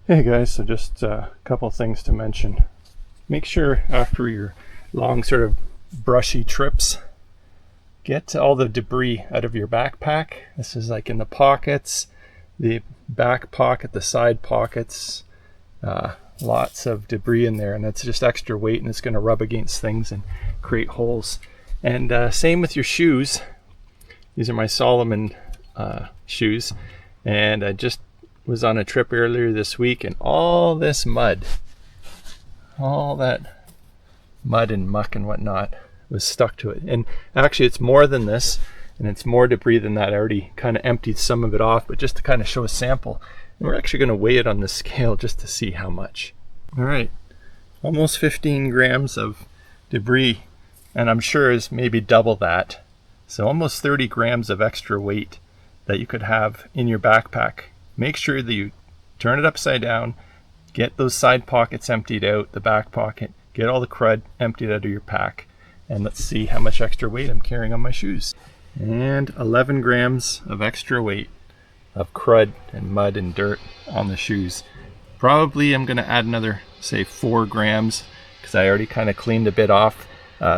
Hey guys, so just a couple things to mention. Make sure after your long sort of brushy trips, get all the debris out of your backpack. This is like in the pockets, the back pocket, the side pockets, lots of debris in there, and that's just extra weight and it's going to rub against things and create holes. And same with your shoes. These are my Solomon shoes, and I just was on a trip earlier this week, and all this mud, all that mud and muck and whatnot was stuck to it. And actually it's more than this, and it's more debris than that. I already kind of emptied some of it off, but just to kind of show a sample. And we're actually going to weigh it on the scale just to see how much. All right, almost 15 grams of debris, and I'm sure is maybe double that. So almost 30 grams of extra weight that you could have in your backpack. Make sure that you turn it upside down, get those side pockets emptied out, the back pocket, get all the crud emptied out of your pack, and let's see how much extra weight I'm carrying on my shoes. And 11 grams of extra weight of crud and mud and dirt on the shoes. Probably I'm going to add another, say, 4 grams, because I already kind of cleaned a bit off,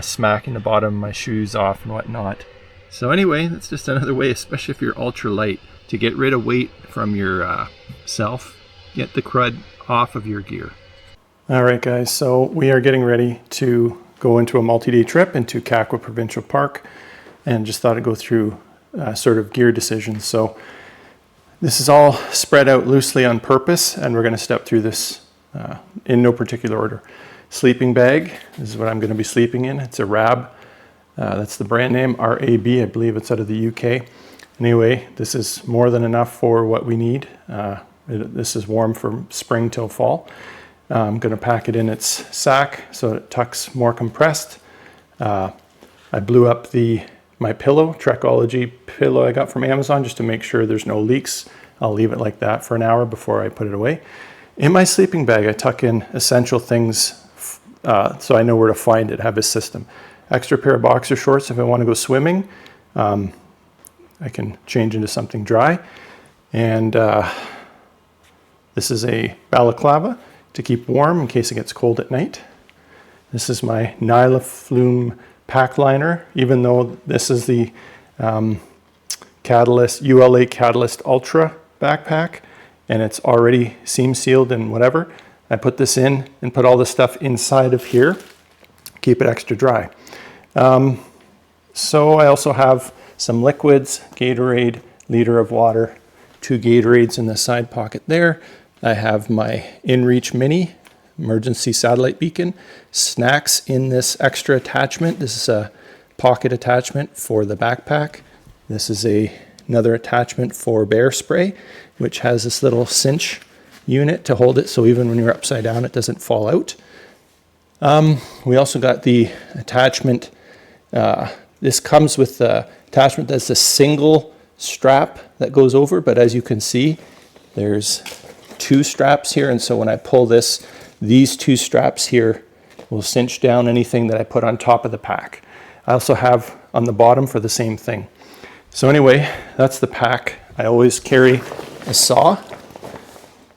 smacking the bottom of my shoes off and whatnot. So anyway, that's just another way, especially if you're ultra light, to get rid of weight from your self, get the crud off of your gear. All right, guys, so we are getting ready to go into a multi-day trip into Kakwa Provincial Park, and just thought I'd go through sort of gear decisions. So this is all spread out loosely on purpose, and we're going to step through this in no particular order. Sleeping bag, this is what I'm going to be sleeping in. It's a RAB. That's the brand name, RAB. I believe it's out of the UK. Anyway, this is more than enough for what we need. This is warm from spring till fall. I'm going to pack it in its sack so it tucks more compressed. I blew up my pillow, Trekology pillow I got from Amazon, just to make sure there's no leaks. I'll leave it like that for an hour before I put it away. In my sleeping bag, I tuck in essential things so I know where to find it, have a system. Extra pair of boxer shorts if I want to go swimming. I can change into something dry. And this is a balaclava to keep warm in case it gets cold at night. This is my Nyla Flume pack liner, even though this is the Cayalyst, ULA Cayalyst Ultra backpack, and it's already seam sealed and whatever. I put this in and put all the stuff inside of here, keep it extra dry. So I also have some liquids, Gatorade, liter of water, 2 Gatorades in the side pocket there. I have my InReach Mini emergency satellite beacon, snacks in this extra attachment. This is a pocket attachment for the backpack. This is another attachment for bear spray, which has this little cinch unit to hold it so even when you're upside down it doesn't fall out. We also got the attachment. This comes with the attachment that's a single strap that goes over, but as you can see, there's 2 straps here, and so when I pull this, these 2 straps here will cinch down anything that I put on top of the pack. I also have on the bottom for the same thing. So anyway, that's the pack. I always carry a saw,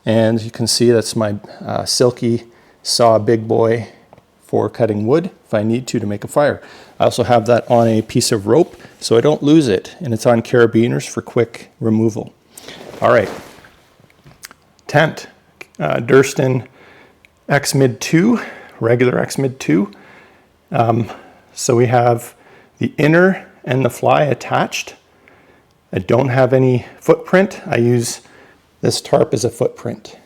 and you can see that's my Silky saw big boy for cutting wood if I need to make a fire. I also have that on a piece of rope so I don't lose it, and it's on carabiners for quick removal. All right, tent, Durston X-Mid 2, regular X-Mid 2. So we have the inner and the fly attached. I don't have any footprint. I use this tarp as a footprint.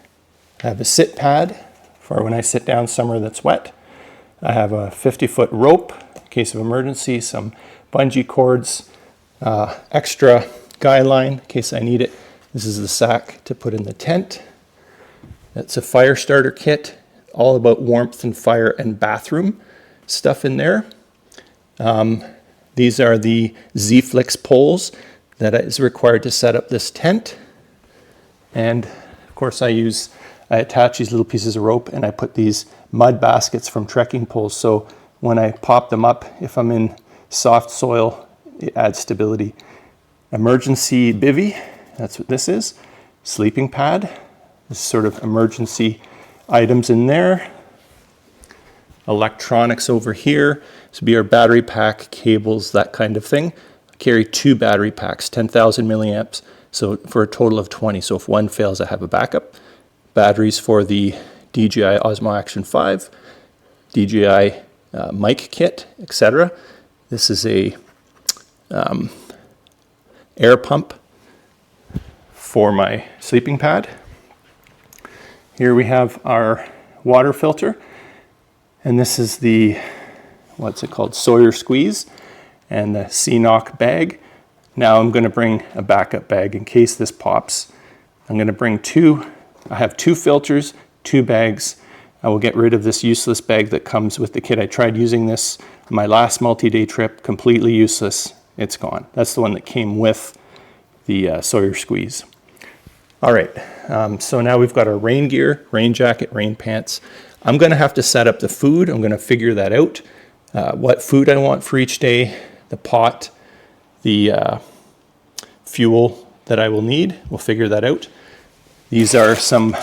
I have a sit pad for when I sit down somewhere that's wet. I have a 50-foot rope in case of emergency, some bungee cords, extra guy line in case I need it. This is the sack to put in the tent. It's a fire starter kit, all about warmth and fire and bathroom stuff in there. These are the Z-Flix poles that is required to set up this tent. And of course I attach these little pieces of rope and I put these mud baskets from trekking poles. So when I pop them up, if I'm in soft soil, it adds stability. Emergency bivy, that's what this is. Sleeping pad. This sort of emergency items in there. Electronics over here. This would be our battery pack, cables, that kind of thing. I carry 2 battery packs, 10,000 milliamps, so for a total of 20. So if one fails, I have a backup. Batteries for the DJI Osmo Action 5, DJI mic kit, etc. This is a air pump for my sleeping pad. Here we have our water filter, and this is the, what's it called, Sawyer squeeze, and the C-Knock bag. Now I'm going to bring a backup bag in case this pops. I'm going to bring 2, I have 2 filters, 2 bags. I will get rid of this useless bag that comes with the kit. I tried using this on my last multi-day trip, completely useless. It's gone. That's the one that came with the Sawyer squeeze. All right, so now we've got our rain gear, rain jacket, rain pants. I'm gonna have to set up the food. I'm gonna figure that out. What food I want for each day, the pot, the fuel that I will need. We'll figure that out. These are some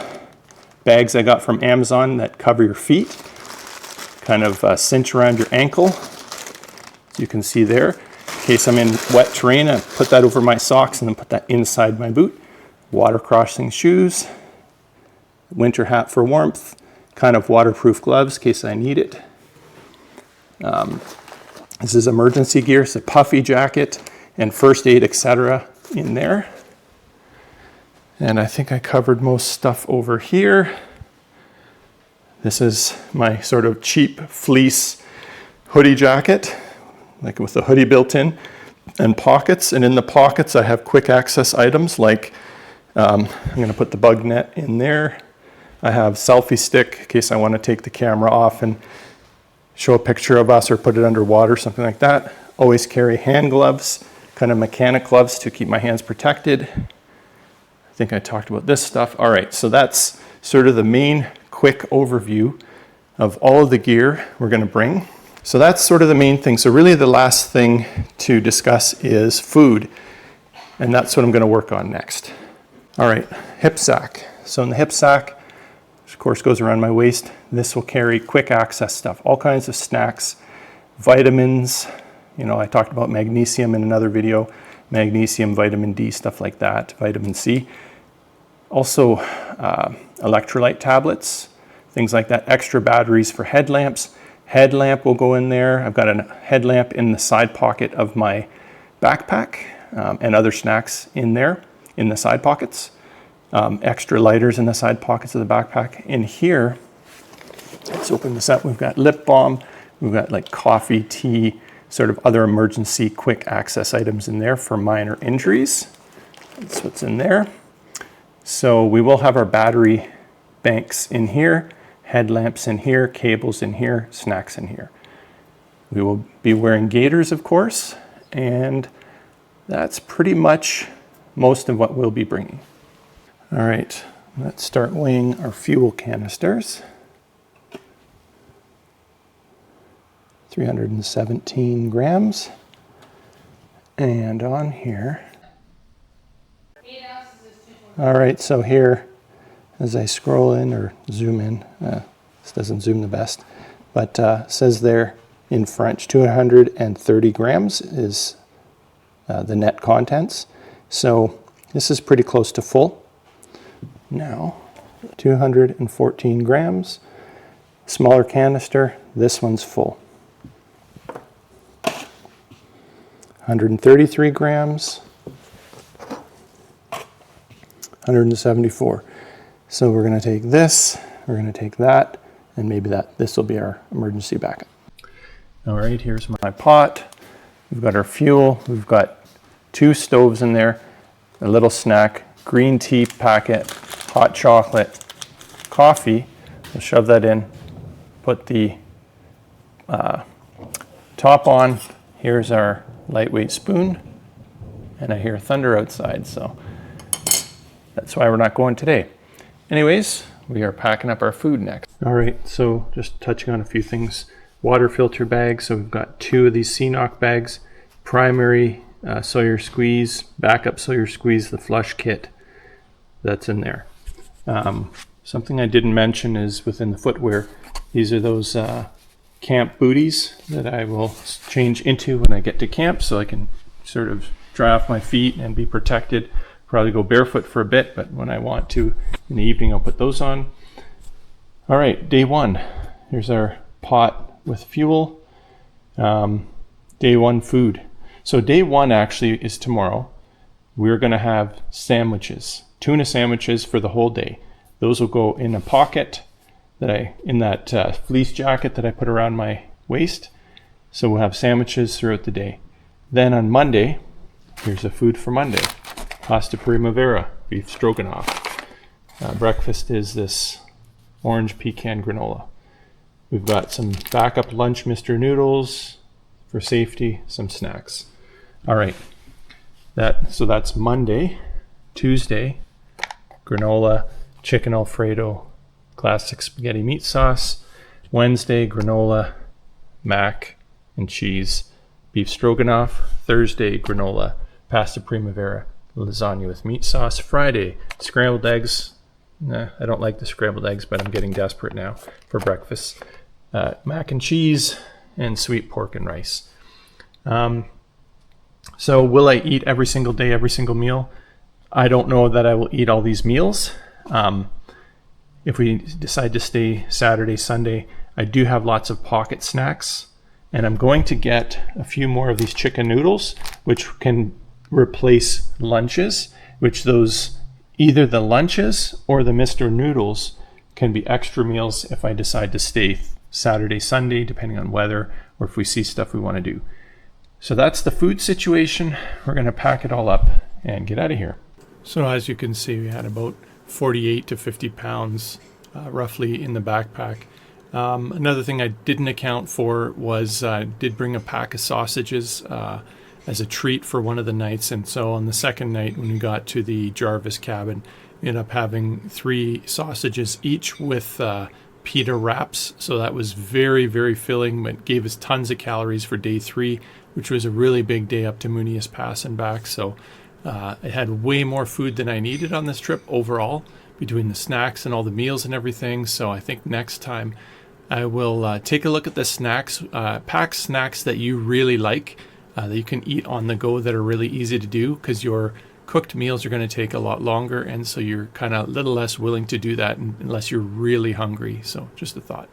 bags I got from Amazon that cover your feet, kind of cinch around your ankle, as you can see there. In case I'm in wet terrain, I put that over my socks and then put that inside my boot. Water crossing shoes, winter hat for warmth, kind of waterproof gloves in case I need it. This is emergency gear, so puffy jacket and first aid, etc. in there. And I think I covered most stuff over here. This is my sort of cheap fleece hoodie jacket, like with the hoodie built in, and pockets. And in the pockets, I have quick access items like, I'm gonna put the bug net in there. I have selfie stick in case I wanna take the camera off and show a picture of us or put it underwater, something like that. Always carry hand gloves, kind of mechanic gloves to keep my hands protected. I think I talked about this stuff. All right, so that's sort of the main quick overview of all of the gear we're gonna bring. So that's sort of the main thing. So really the last thing to discuss is food, and that's what I'm gonna work on next. All right, Hipsack. So in the Hipsack, which of course goes around my waist, this will carry quick access stuff, all kinds of snacks, vitamins. You know, I talked about magnesium in another video, magnesium, vitamin D, stuff like that, vitamin C. Also electrolyte tablets, things like that, extra batteries for headlamps. Headlamp will go in there. I've got a headlamp in the side pocket of my backpack and other snacks in there in the side pockets. Extra lighters in the side pockets of the backpack. In here, let's open this up. We've got lip balm. We've got like coffee, tea, sort of other emergency quick access items in there for minor injuries. That's what's in there. So we will have our battery banks in here, headlamps in here, cables in here, snacks in here. We will be wearing gaiters, of course, and that's pretty much most of what we'll be bringing. All right, let's start weighing our fuel canisters. 317 grams. And on here, all right, so here, as I scroll in or zoom in, this doesn't zoom the best, but says there in French, 230 grams is the net contents. So this is pretty close to full. Now, 214 grams, smaller canister, this one's full. 133 grams, 174. So we're gonna take this, we're gonna take that, and maybe this will be our emergency backup. All right, here's my pot. We've got our fuel, we've got 2 stoves in there, a little snack, green tea packet, hot chocolate, coffee. We'll shove that in, put the top on. Here's our lightweight spoon, and I hear thunder outside, so that's why we're not going today. Anyways, we are packing up our food next. All right, so just touching on a few things. Water filter bags, so we've got 2 of these C-Knock bags, primary Sawyer squeeze, backup Sawyer squeeze, the flush kit that's in there. Something I didn't mention is within the footwear, these are those camp booties that I will change into when I get to camp, so I can sort of dry off my feet and be protected. Probably go barefoot for a bit, but when I want to in the evening, I'll put those on. All right, day one. Here's our pot with fuel. Day one food. So day one actually is tomorrow. We're going to have sandwiches, tuna sandwiches for the whole day. Those will go in a pocket that in that fleece jacket that I put around my waist. So we'll have sandwiches throughout the day. Then on Monday, here's the food for Monday. Pasta primavera, beef stroganoff. Breakfast is this orange pecan granola. We've got some backup lunch Mr. Noodles for safety, some snacks. All right, so that's Monday. Tuesday, granola, chicken Alfredo, classic spaghetti meat sauce. Wednesday, granola, mac and cheese, beef stroganoff. Thursday, granola, pasta primavera, lasagna with meat sauce. Friday, scrambled eggs. I don't like the scrambled eggs, but I'm getting desperate now for breakfast. Mac and cheese and sweet pork and rice. So will I eat every single day, every single meal? I don't know that I will eat all these meals. If we decide to stay Saturday, Sunday, I do have lots of pocket snacks, and I'm going to get a few more of these chicken noodles, which can replace lunches, which those either the lunches or the Mr. Noodles can be extra meals if I decide to stay Saturday, Sunday, depending on weather, or if we see stuff we want to do. So that's the food situation. We're going to pack it all up and get out of here. So as you can see, we had about 48 to 50 pounds roughly in the backpack. Another thing I didn't account for was I did bring a pack of sausages as a treat for one of the nights. And so on the second night, when we got to the Jarvis cabin, we ended up having 3 sausages each with pita wraps. So that was very, very filling, but gave us tons of calories for day 3, which was a really big day up to Moonius Pass and back. So I had way more food than I needed on this trip overall, between the snacks and all the meals and everything. So I think next time I will take a look at the snacks, pack snacks that you really like, that you can eat on the go, that are really easy to do, because your cooked meals are going to take a lot longer, and so you're kind of a little less willing to do that unless you're really hungry. So just a thought.